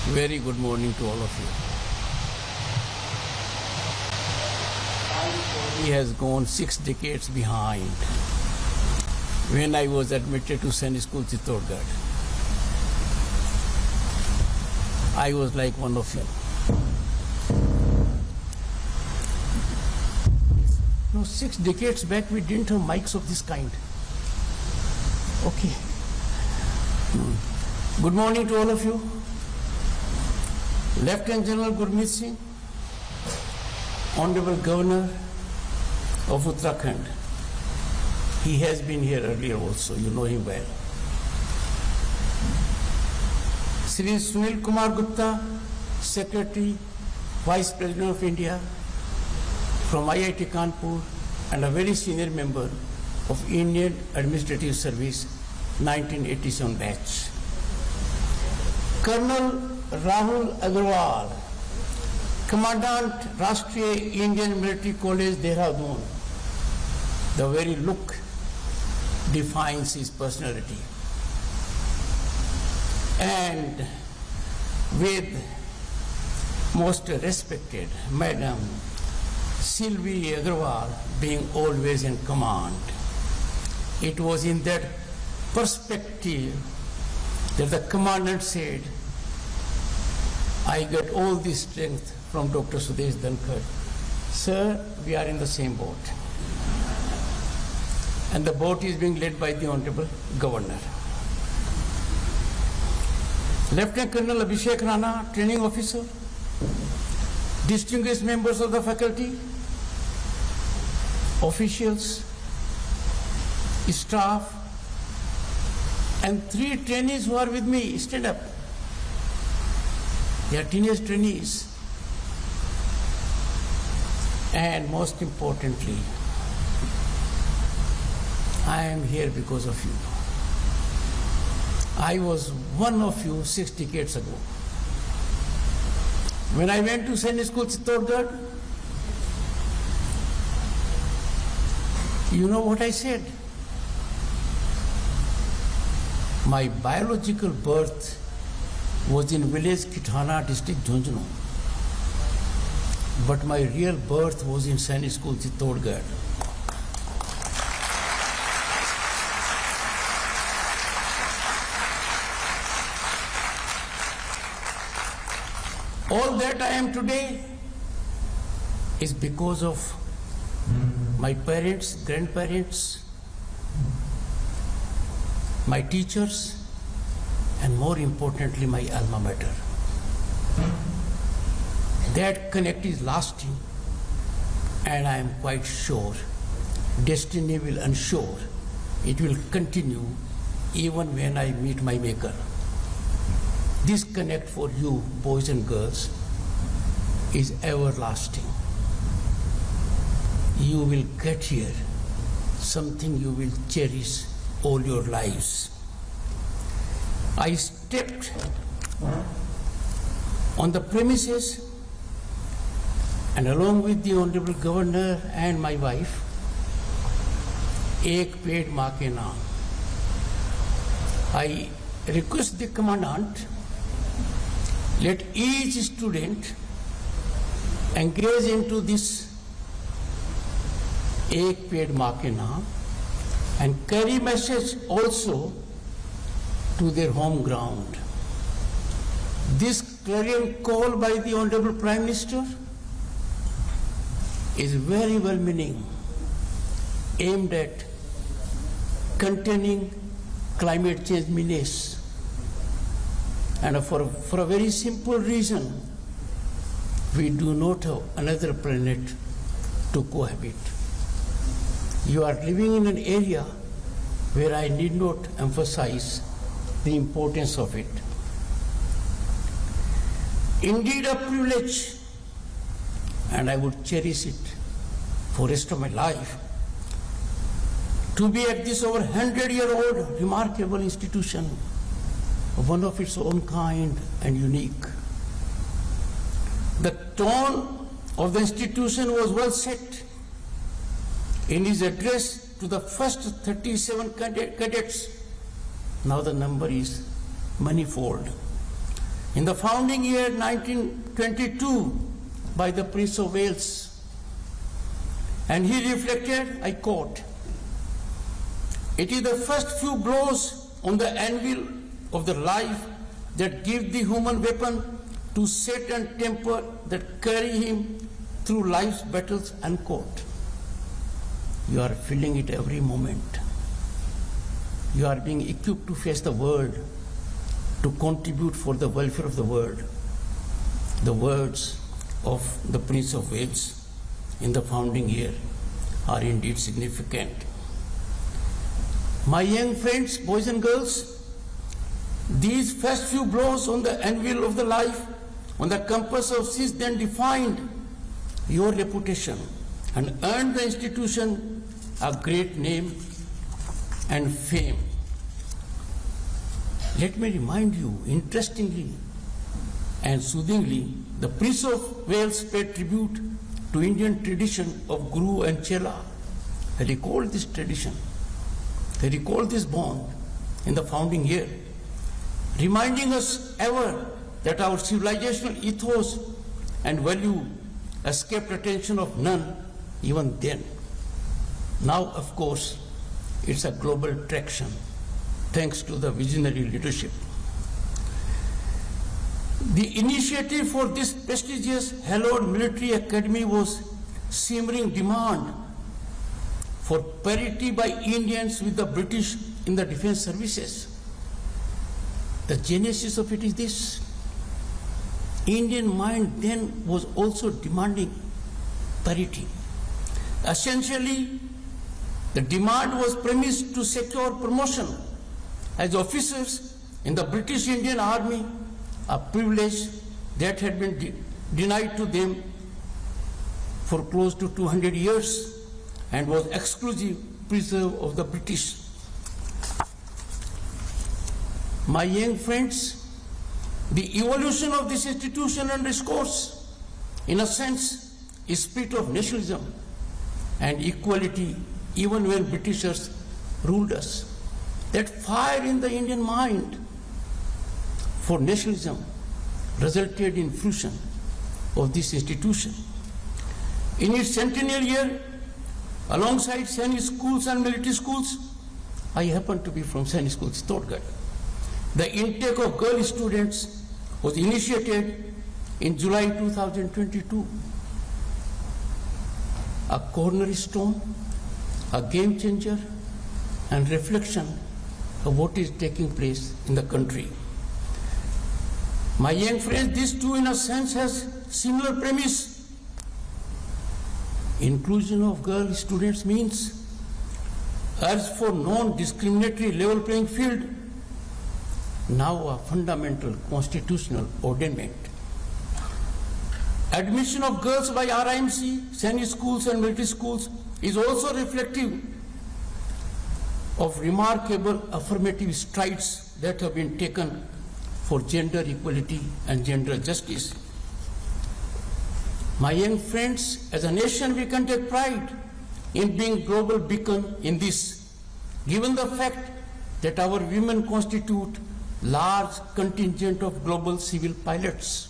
Very good morning to all of you. He has gone 6 decades behind when I was admitted to Sainik School, Chittorgarh. I was like one of you. No, 6 decades back we didn't have mics of this kind. Okay. Good morning to all of you. Lieutenant General Gurmeet Singh, Honorable Governor of Uttarakhand. He has been here earlier also, you know him well. Sri Sunil Kumar Gupta, Secretary, Vice President of India from IIT Kanpur and a very senior member of Indian Administrative Service, 1987 batch. Colonel Rahul Agarwal, Commandant Rashtriya Indian Military College, Dehradun. The very look defines his personality. And with most respected Madam Sylvie Agarwal being always in command, it was in that perspective that the Commandant said, I get all this strength from Dr. Sudesh Dhankar. Sir, we are in the same boat. And the boat is being led by the Honorable Governor. Lieutenant Colonel Abhishek Rana, Training Officer, distinguished members of the faculty, officials, staff, and 3 trainees who are with me. Stand up. They are teenage trainees. And most importantly, I am here because of you. I was one of you 6 decades ago. When I went to Sainik School, Chittorgarh, you know what I said? My biological birth was in village Kithana, district Jhunjhunu. But my real birth was in Sainik School, Chittorgarh. All that I am today is because of my parents, grandparents, my teachers, and more importantly, my alma mater. That connect is lasting, and I am quite sure destiny will ensure it will continue even when I meet my maker. This connect for you, boys and girls, is everlasting. You will get here something you will cherish all your lives. I stepped on the premises and along with the Honorable Governor and my wife, Ek Ped Maa Ke Naam. I request the Commandant, let each student engage into this Ek Ped Maa Ke Naam and carry message also to their home ground. This clarion call by the Honorable Prime Minister is very well meaning, aimed at containing climate change menace. And for a very simple reason, we do not have another planet to cohabit. You are living in an area where I need not emphasize the importance of it. Indeed a privilege, and I would cherish it for the rest of my life, to be at this over 100-year-old remarkable institution, one of its own kind and unique. The tone of the institution was well set. In his address to the first 37 cadets, now the number is manifold, in the founding year 1922 by the Prince of Wales. And he reflected, I quote, "It is the first few blows on the anvil of the life that give the human weapon to set and temper that carry him through life's battles," unquote. You are feeling it every moment. You are being equipped to face the world, to contribute for the welfare of the world. The words of the Prince of Wales in the founding year are indeed significant. My young friends, boys and girls, these first few blows on the anvil of the life, on the compass of cease, then defined your reputation and earned the institution a great name and fame. Let me remind you, interestingly and soothingly, the Prince of Wales paid tribute to Indian tradition of Guru and Chela. He recalled this tradition. He recalled this bond in the founding year, reminding us ever that our civilizational ethos and value escaped attention of none even then. Now, of course, it's a global traction, thanks to the visionary leadership. The initiative for this prestigious hallowed military academy was simmering demand for parity by Indians with the British in the defense services. The genesis of it is this. Indian mind then was also demanding parity. Essentially, the demand was premised to secure promotion as officers in the British Indian Army, a privilege that had been denied to them for close to 200 years and was exclusive preserve of the British. My young friends, the evolution of this institution underscores, in a sense, a spirit of nationalism and equality even when Britishers ruled us. That fire in the Indian mind for nationalism resulted in fruition of this institution. In its centennial year, alongside Sainik schools and military schools, I happen to be from Sainik School, Chittorgarh. The intake of girl students was initiated in July 2022. A cornerstone, a game changer, and reflection of what is taking place in the country. My young friends, this too in a sense has similar premise. Inclusion of girl students means as for non-discriminatory level playing field, now a fundamental constitutional ordainment. Admission of girls by RIMC, Sainik schools and military schools is also reflective of remarkable affirmative strides that have been taken for gender equality and gender justice. My young friends, as a nation we can take pride in being global beacon in this, given the fact that our women constitute large contingent of global civil pilots.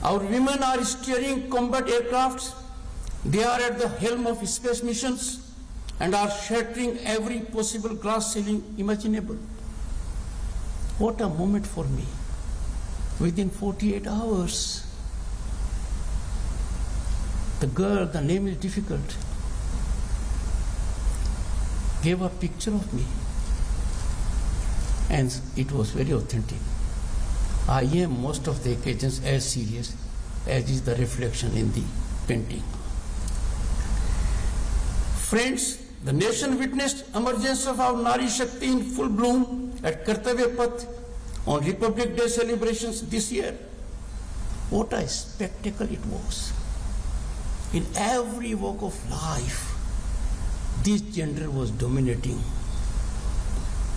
Our women are steering combat aircrafts, they are at the helm of space missions and are shattering every possible glass ceiling imaginable. What a moment for me. Within 48 hours, the girl, the name is difficult, gave a picture of me. And it was very authentic. I am most of the occasions as serious as is the reflection in the painting. Friends, the nation witnessed emergence of our Nari Shakti in full bloom at Kartavya Path on Republic Day celebrations this year. What a spectacle it was. In every walk of life, this gender was dominating.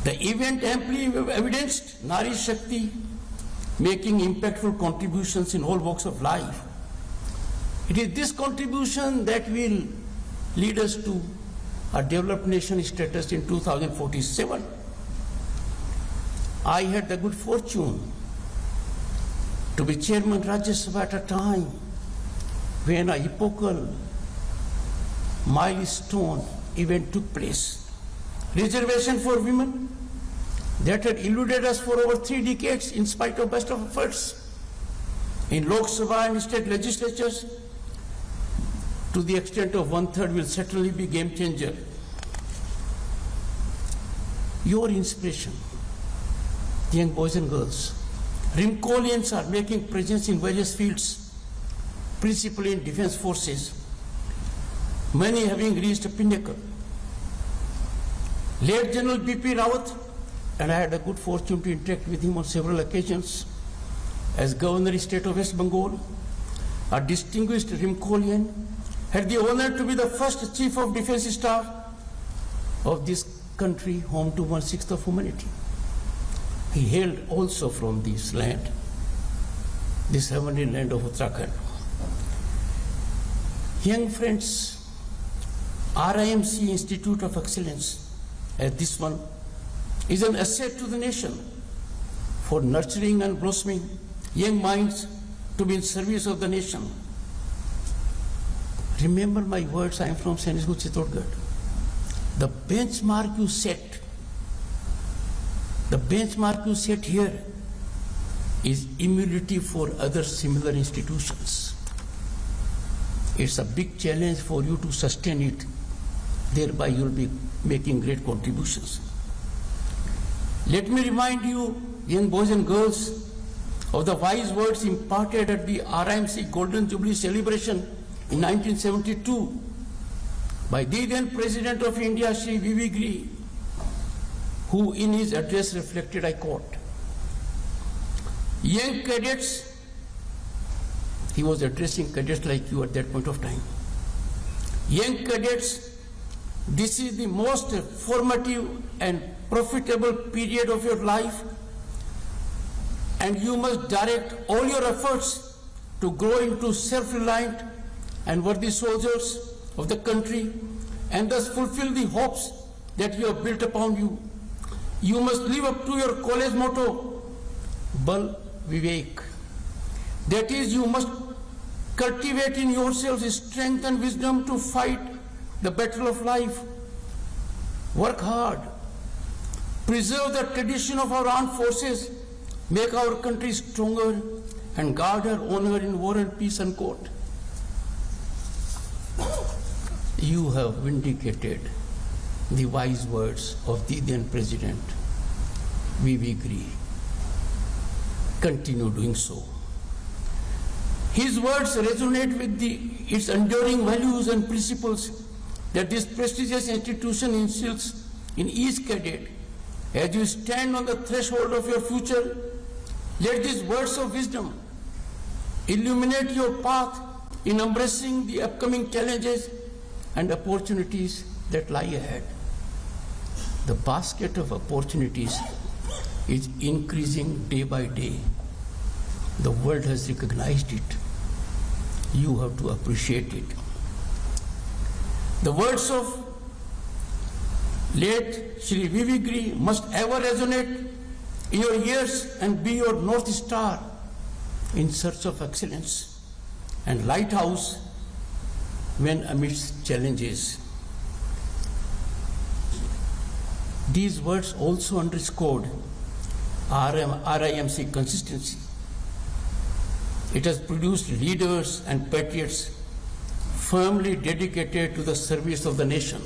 The event amply evidenced Nari Shakti making impactful contributions in all walks of life. It is this contribution that will lead us to a developed nation status in 2047. I had the good fortune to be chairman Rajya Sabha at a time when a epochal milestone event took place. Reservation for women that had eluded us for over 3 decades in spite of best of efforts in Lok Sabha and state legislatures to the extent of 1/3 will certainly be game changer. Your inspiration, young boys and girls, Rimkolians are making presence in various fields, principally in defense forces, many having reached a pinnacle. Late General B.P. Rawat, and I had a good fortune to interact with him on several occasions as Governor of State of West Bengal, a distinguished Rimkolian, had the honor to be the first Chief of Defense Staff of this country, home to 1/6 of humanity. He hailed also from this land, this heavenly land of Uttarakhand. Young friends, RIMC Institute of Excellence, as this one, is an asset to the nation for nurturing and blossoming young minds to be in service of the nation. Remember my words, I am from Sanisgu Chittorgarh. The benchmark you set here is immunity for other similar institutions. It's a big challenge for you to sustain it. Thereby you'll be making great contributions. Let me remind you, young boys and girls, of the wise words imparted at the RIMC Golden Jubilee celebration in 1972 by the then President of India, Shri V.V. Giri, who in his address reflected, I quote, "Young cadets," he was addressing cadets like you at that point of time, "Young cadets, this is the most formative and profitable period of your life, and you must direct all your efforts to grow into self-reliant and worthy soldiers of the country and thus fulfill the hopes that you have built upon you. You must live up to your college motto, Bal Vivek. That is, you must cultivate in yourselves strength and wisdom to fight the battle of life. Work hard. Preserve the tradition of our armed forces. Make our country stronger and guard her honor in war and peace," unquote. You have vindicated the wise words of the then President V.V. Giri. Continue doing so. His words resonate with its enduring values and principles that this prestigious institution instills in each cadet. As you stand on the threshold of your future, let these words of wisdom illuminate your path in embracing the upcoming challenges and opportunities that lie ahead. The basket of opportunities is increasing day by day. The world has recognized it. You have to appreciate it. The words of late Shri V.V. Giri must ever resonate in your ears and be your North Star in search of excellence and lighthouse when amidst challenges. These words also underscored RIMC consistency. It has produced leaders and patriots firmly dedicated to the service of the nation.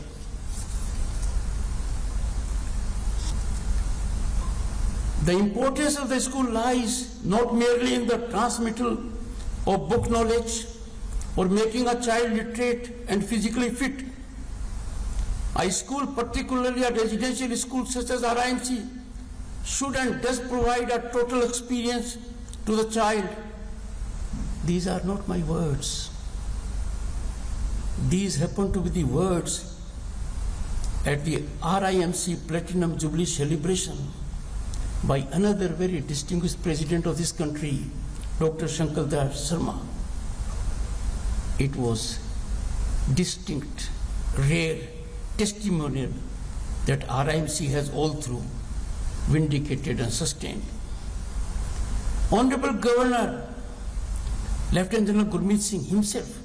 The importance of the school lies not merely in the transmittal of book knowledge or making a child literate and physically fit. A school, particularly a residential school such as RIMC, should and does provide a total experience to the child. These are not my words. These happen to be the words at the RIMC Platinum Jubilee celebration by another very distinguished president of this country, Dr. Shankar Das Sharma. It was distinct, rare, testimonial that RIMC has all through vindicated and sustained. Honorable Governor, Lieutenant General Gurmeet Singh himself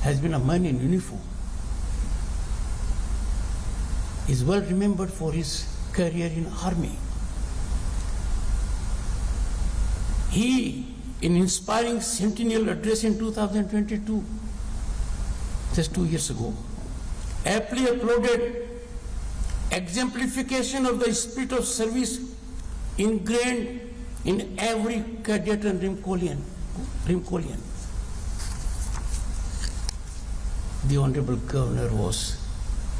has been a man in uniform. He is well remembered for his career in army. He, in inspiring centennial address in 2022, just 2 years ago, aptly applauded exemplification of the spirit of service ingrained in every cadet and Rimkolian. The Honorable Governor was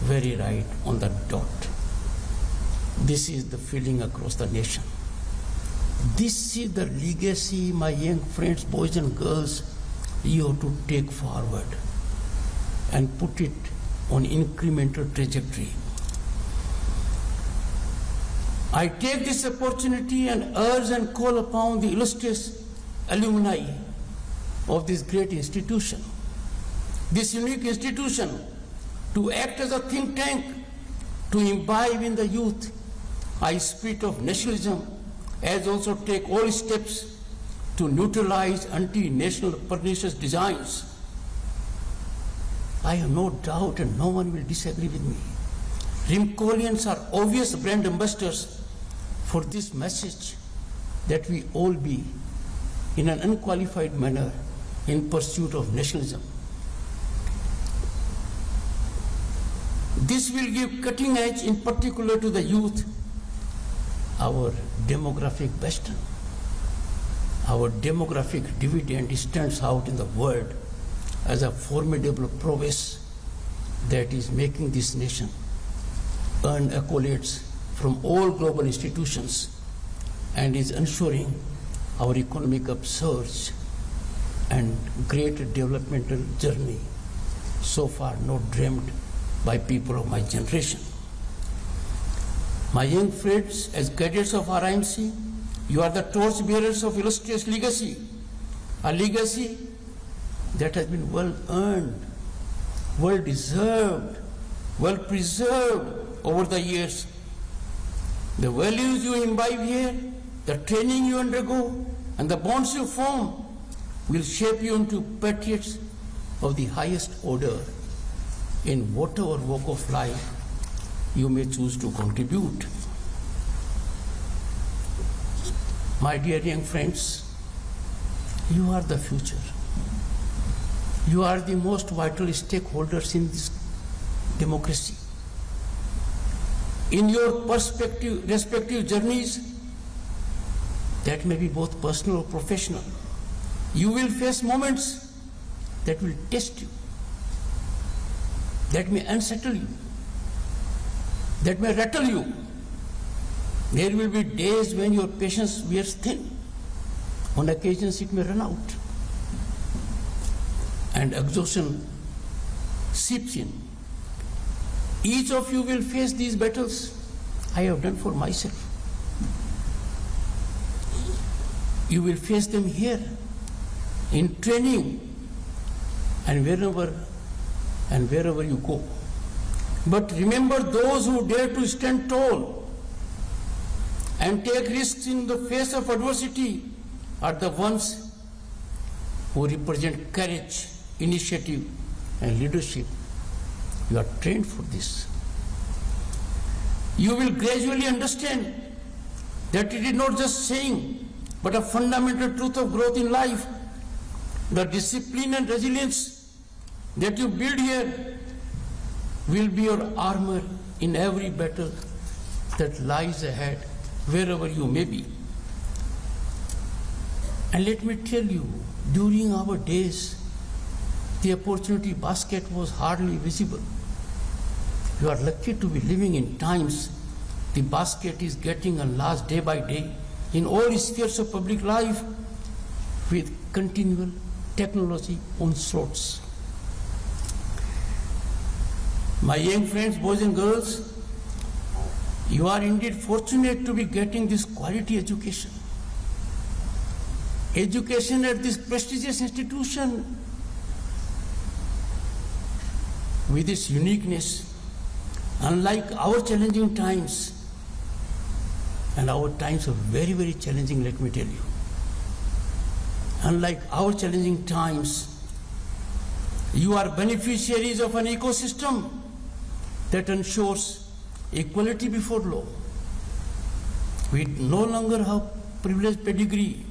very right on the dot. This is the feeling across the nation. This is the legacy, my young friends, boys and girls, you have to take forward and put it on incremental trajectory. I take this opportunity and urge and call upon the illustrious alumni of this great institution, this unique institution, to act as a think tank, to imbibe in the youth a spirit of nationalism, as also take all steps to neutralize anti-national pernicious designs. I have no doubt, and no one will disagree with me, Rimkolians are obvious brand ambassadors for this message that we all be in an unqualified manner in pursuit of nationalism. This will give cutting edge, in particular to the youth, our demographic bastion. Our demographic dividend stands out in the world as a formidable prowess that is making this nation earn accolades from all global institutions and is ensuring our economic upsurge and great developmental journey so far not dreamed by people of my generation. My young friends, as cadets of RIMC, you are the torch bearers of illustrious legacy, a legacy that has been well earned, well deserved, well preserved over the years. The values you imbibe here, the training you undergo, and the bonds you form will shape you into patriots of the highest order in whatever walk of life you may choose to contribute. My dear young friends, you are the future. You are the most vital stakeholders in this democracy. In your respective journeys, that may be both personal or professional, you will face moments that will test you, that may unsettle you, that may rattle you. There will be days when your patience wears thin. On occasions it may run out, and exhaustion seeps in. Each of you will face these battles I have done for myself. You will face them here in training and wherever you go. But remember, those who dare to stand tall and take risks in the face of adversity are the ones who represent courage, initiative, and leadership. You are trained for this. You will gradually understand that it is not just saying, but a fundamental truth of growth in life. The discipline and resilience that you build here will be your armor in every battle that lies ahead, wherever you may be. And let me tell you, during our days, the opportunity basket was hardly visible. You are lucky to be living in times the basket is getting enlarged day by day in all spheres of public life with continual technology onslaughts. My young friends, boys and girls, you are indeed fortunate to be getting this quality education. Education at this prestigious institution with its uniqueness, unlike our challenging times, And our times are very, very challenging, let me tell you. Unlike our challenging times, you are beneficiaries of an ecosystem that ensures equality before law. We no longer have privileged pedigree.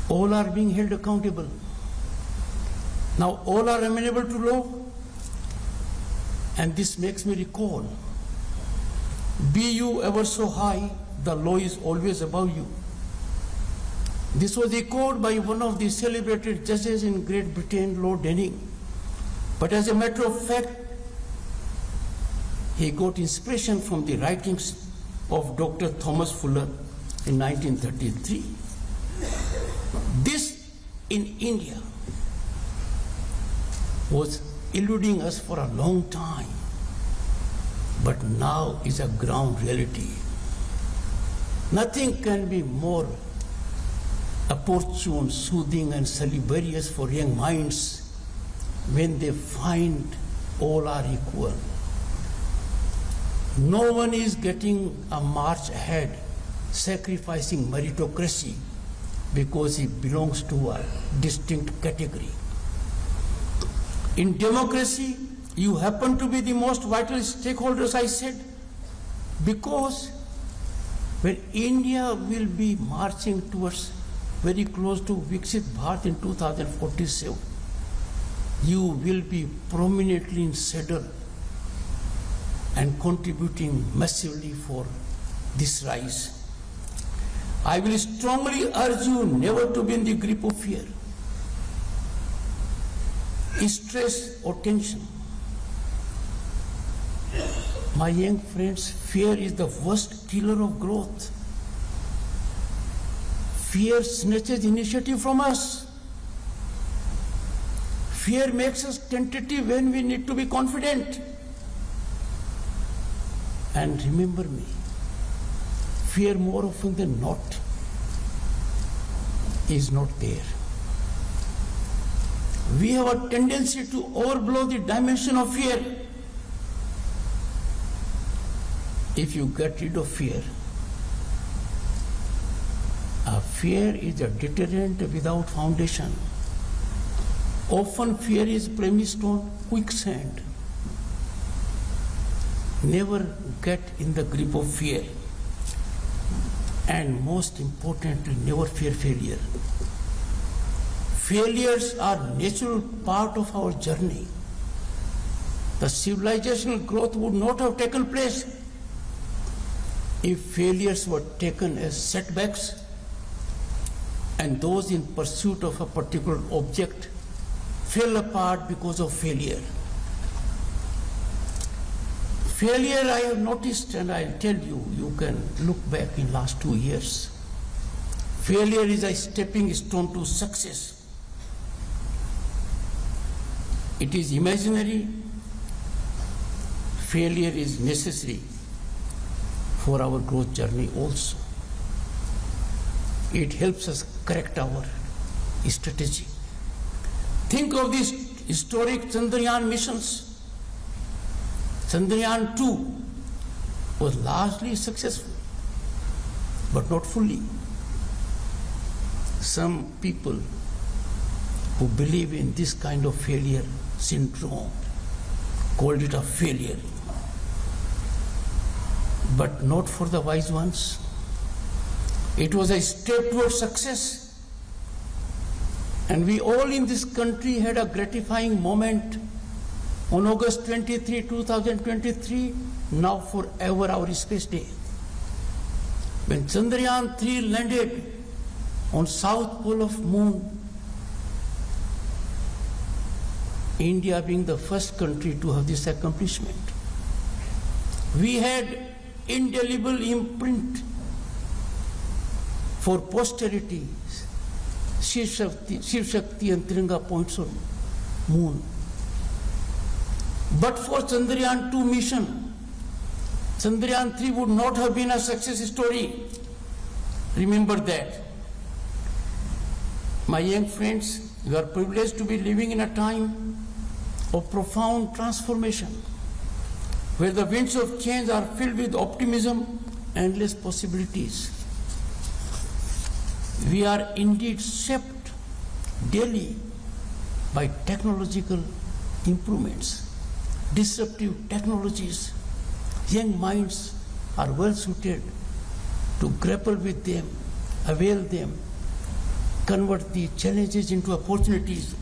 All are being held accountable. Now all are amenable to law. And this makes me recall, be you ever so high, the law is always above you. This was echoed by one of the celebrated judges in Great Britain, Lord Denning. But as a matter of fact, he got inspiration from the writings of Dr. Thomas Fuller in 1933. This in India was eluding us for a long time, but now is a ground reality. Nothing can be more opportune, soothing, and salubrious for young minds when they find all are equal. No one is getting a march ahead, sacrificing meritocracy because he belongs to a distinct category. In democracy, you happen to be the most vital stakeholders, I said, because when India will be marching towards very close to Viksit Bharat in 2047, you will be prominently in saddle and contributing massively for this rise. I will strongly urge you never to be in the grip of fear, stress or tension. My young friends, fear is the worst killer of growth. Fear snatches initiative from us. Fear makes us tentative when we need to be confident. And remember me, fear more often than not is not there. We have a tendency to overblow the dimension of fear. If you get rid of fear, fear is a deterrent without foundation. Often fear is premised on quicksand. Never get in the grip of fear. And most importantly, never fear failure. Failures are natural part of our journey. The civilizational growth would not have taken place if failures were taken as setbacks and those in pursuit of a particular object fell apart because of failure. Failure, I have noticed, and I'll tell you, you can look back in last 2 years. Failure is a stepping stone to success. It is imaginary. Failure is necessary for our growth journey also. It helps us correct our strategy. Think of these historic Chandrayaan missions. Chandrayaan 2 was largely successful, but not fully. Some people who believe in this kind of failure syndrome called it a failure, but not for the wise ones. It was a step towards success. And we all in this country had a gratifying moment on August 23, 2023, now forever our space day, when Chandrayaan 3 landed on south pole of moon, India being the first country to have this accomplishment. We had indelible imprint for posterity, Shiv Shakti and Tiranga points on moon. But for Chandrayaan 2 mission, Chandrayaan 3 would not have been a success story. Remember that. My young friends, you are privileged to be living in a time of profound transformation. where the winds of change are filled with optimism, endless possibilities. We are indeed shaped daily by technological improvements, disruptive technologies. Young minds are well suited to grapple with them, avail them, convert the challenges into opportunities.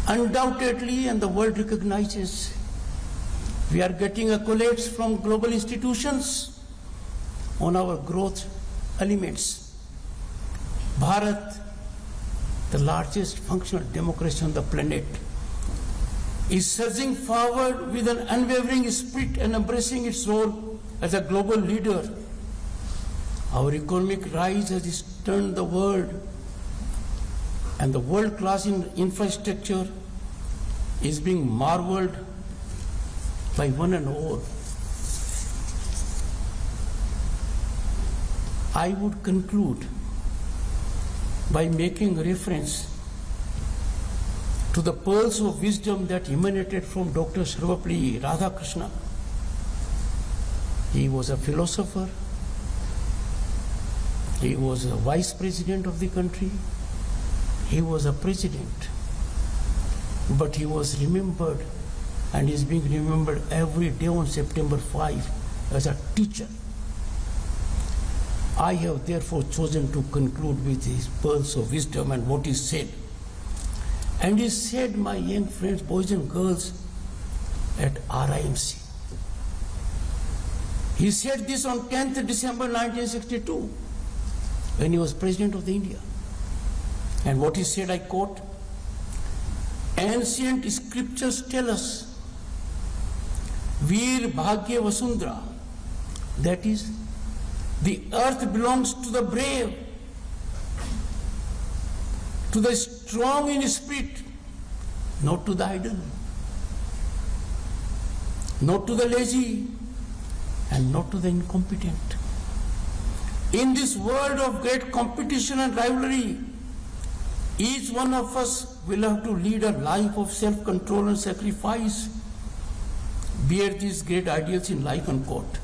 Undoubtedly, and the world recognizes, we are getting accolades from global institutions on our growth elements. Bharat, the largest functional democracy on the planet, is surging forward with an unwavering spirit and embracing its role as a global leader. Our economic rise has turned the world, and the world-class infrastructure is being marveled by one and all. I would conclude by making reference to the pearls of wisdom that emanated from Dr. Sarvepalli Radhakrishnan. He was a philosopher, he was a vice president of the country, he was a president, but he was remembered and is being remembered every day on September 5 as a teacher. I have therefore chosen to conclude with his pearls of wisdom and what he said. And he said, my young friends, boys and girls at RIMC. He said this on 10th December 1962 when he was President of the India. And what he said, I quote, ancient scriptures tell us, Veer Bhagya Vasundhara, that is, the earth belongs to the brave, to the strong in spirit, not to the idle, not to the lazy, and not to the incompetent. In this world of great competition and rivalry, each one of us will have to lead a life of self-control and sacrifice, bear these great ideals in life, unquote.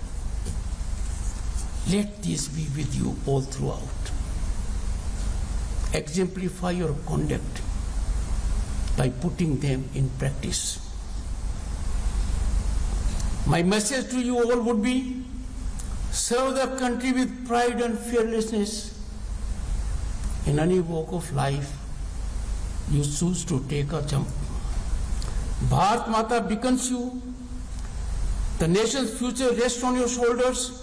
Let these be with you all throughout. Exemplify your conduct by putting them in practice. My message to you all would be, serve the country with pride and fearlessness. In any walk of life, you choose to take a jump. Bharat Mata beckons you. The nation's future rests on your shoulders.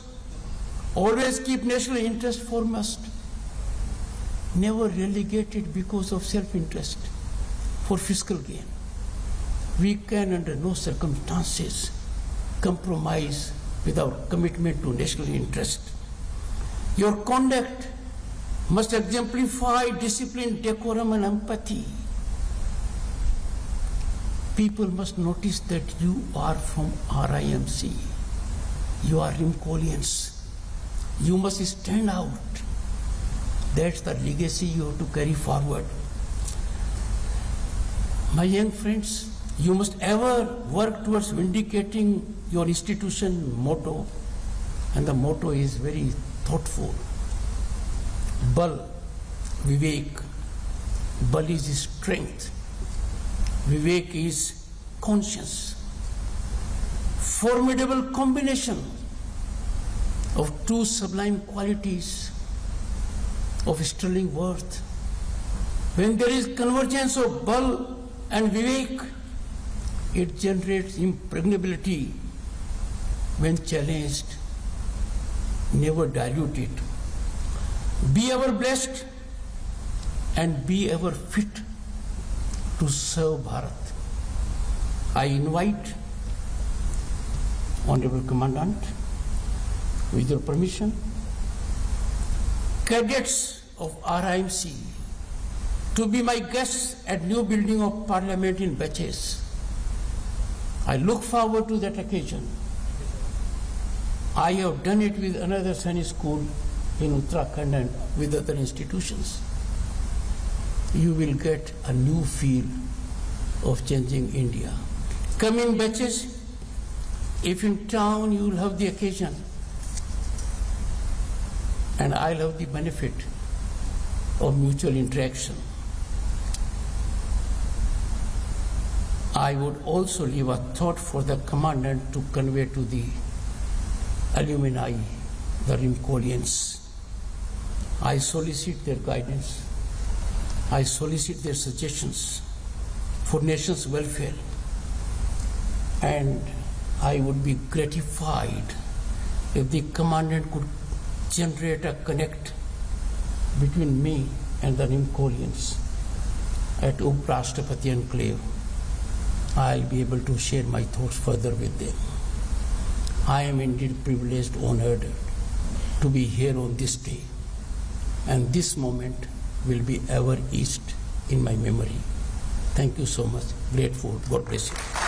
Always keep national interest foremost. Never relegate it because of self-interest for fiscal gain. We can under no circumstances compromise with our commitment to national interest. Your conduct must exemplify discipline, decorum, and empathy. People must notice that you are from RIMC. You are Rimkolians. You must stand out. That's the legacy you have to carry forward. My young friends, you must ever work towards vindicating your institution motto, and the motto is very thoughtful. Bal, Vivek. Bal is strength. Vivek is conscience. Formidable combination of two sublime qualities of sterling worth. When there is convergence of Bal and Vivek, it generates impregnability. When challenged, never dilute it. Be ever blessed and be ever fit to serve Bharat. I invite Honorable Commandant, with your permission, cadets of RIMC to be my guests at new building of Parliament in batches. I look forward to that occasion. I have done it with another Sainik school in Uttarakhand and with other institutions. You will get a new feel of changing India. Coming batches, If in town you will have the occasion, and I'll have the benefit of mutual interaction, I would also leave a thought for the commandant to convey to the alumni, the Rimkolians. I solicit their guidance. I solicit their suggestions for nation's welfare. And I would be gratified if the commandant could generate a connect between me and the Rimkolians at Uprashtapati Enclave. I'll be able to share my thoughts further with them. I am indeed privileged, honored to be here on this day, and this moment will be ever etched in my memory. Thank you so much. Grateful. God bless you.